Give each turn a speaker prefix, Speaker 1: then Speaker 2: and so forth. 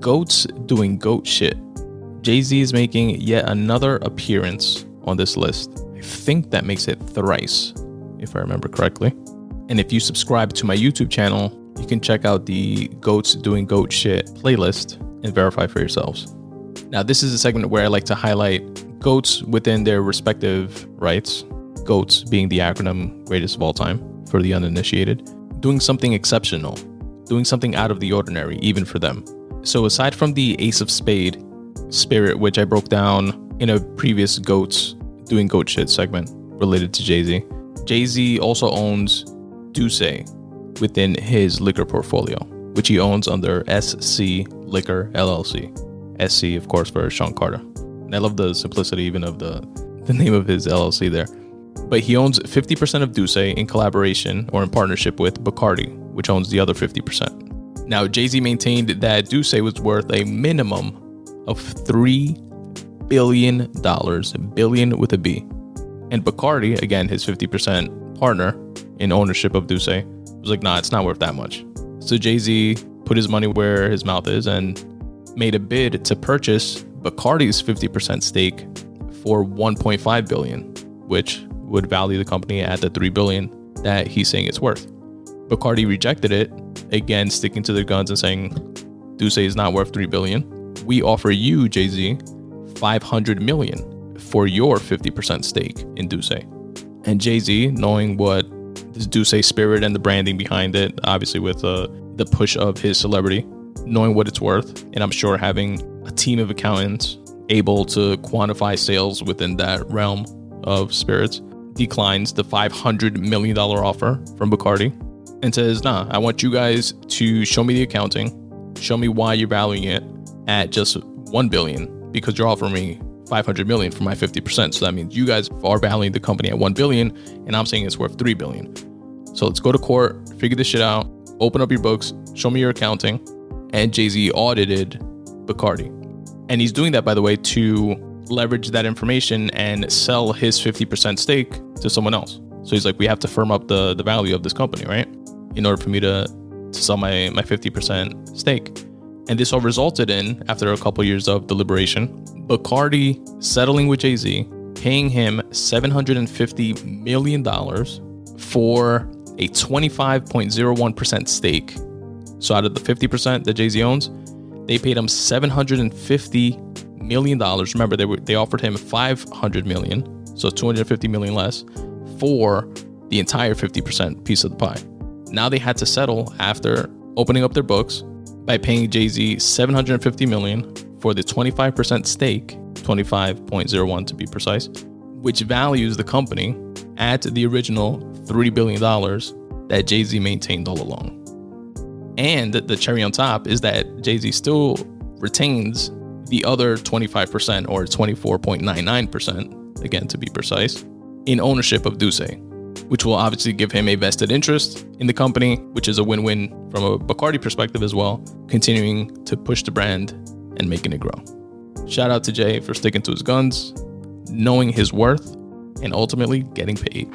Speaker 1: goats doing goat shit. JayZ is making yet another appearance on this list. I think that makes it thrice, if I remember correctly. And if you subscribe to my YouTube channel, you can check out the Goats Doing Goat Shit playlist and verify for yourselves. Now, this is a segment where I like to highlight goats within their respective rights. GOATS being the acronym greatest of all time for the uninitiated. Doing something exceptional, doing something out of the ordinary, even for them. So aside from the Ace of Spade spirit, which I broke down in a previous Goats Doing Goat Shit segment related to JayZ, JayZ also owns Dusse within his liquor portfolio, which he owns under SC Liquor LLC. SC, of course, for Sean Carter. And I love the simplicity even of the name of his LLC there. But he owns 50% of Dusse in collaboration or in partnership with Bacardi, which owns the other 50%. Now, JayZ maintained that Dusse was worth a minimum of $3 billion, billion with a B. And Bacardi, again, his 50% partner in ownership of Dusse, was like, nah, it's not worth that much. So JayZ put his money where his mouth is and made a bid to purchase Bacardi's 50% stake for $1.5 billion, which would value the company at the $3 billion that he's saying it's worth. Bacardi rejected it, again sticking to their guns and saying Dusse is not worth $3 billion. We offer you, JayZ, $500 million for your 50% stake in Dusse. And JayZ, knowing what this Dusse spirit and the branding behind it, obviously with the push of his celebrity, knowing what it's worth, and I'm sure having a team of accountants able to quantify sales within that realm of spirits, declines the $500 million offer from Bacardi and says, nah, I want you guys to show me the accounting, show me why you're valuing it at just $1 billion, because you're offering me $500 million for my 50%. So that means you guys are valuing the company at $1 billion, and I'm saying it's worth $3 billion. So let's go to court, figure this shit out, open up your books, show me your accounting. And JayZ audited Bacardi. And he's doing that, by the way, to leverage that information and sell his 50% stake to someone else. So he's like, we have to firm up the value of this company, right? In order for me to sell my 50% stake. And this all resulted in, after a couple years of deliberation, Bacardi settling with JayZ, paying him $750 million for a 25.01% stake. So out of the 50% that JayZ owns, they paid him $750 million. Remember, they offered him $500 million, so $250 million less, for the entire 50% piece of the pie. Now they had to settle after opening up their books by paying JayZ $750 million for the 25% stake, 25.01 to be precise, which values the company at the original $3 billion that JayZ maintained all along. And the cherry on top is that JayZ still retains the other 25%, or 24.99%, again to be precise, in ownership of Dusse, which will obviously give him a vested interest in the company, which is a win-win from a Bacardi perspective as well, continuing to push the brand and making it grow. Shout out to Jay for sticking to his guns, knowing his worth, and ultimately getting paid.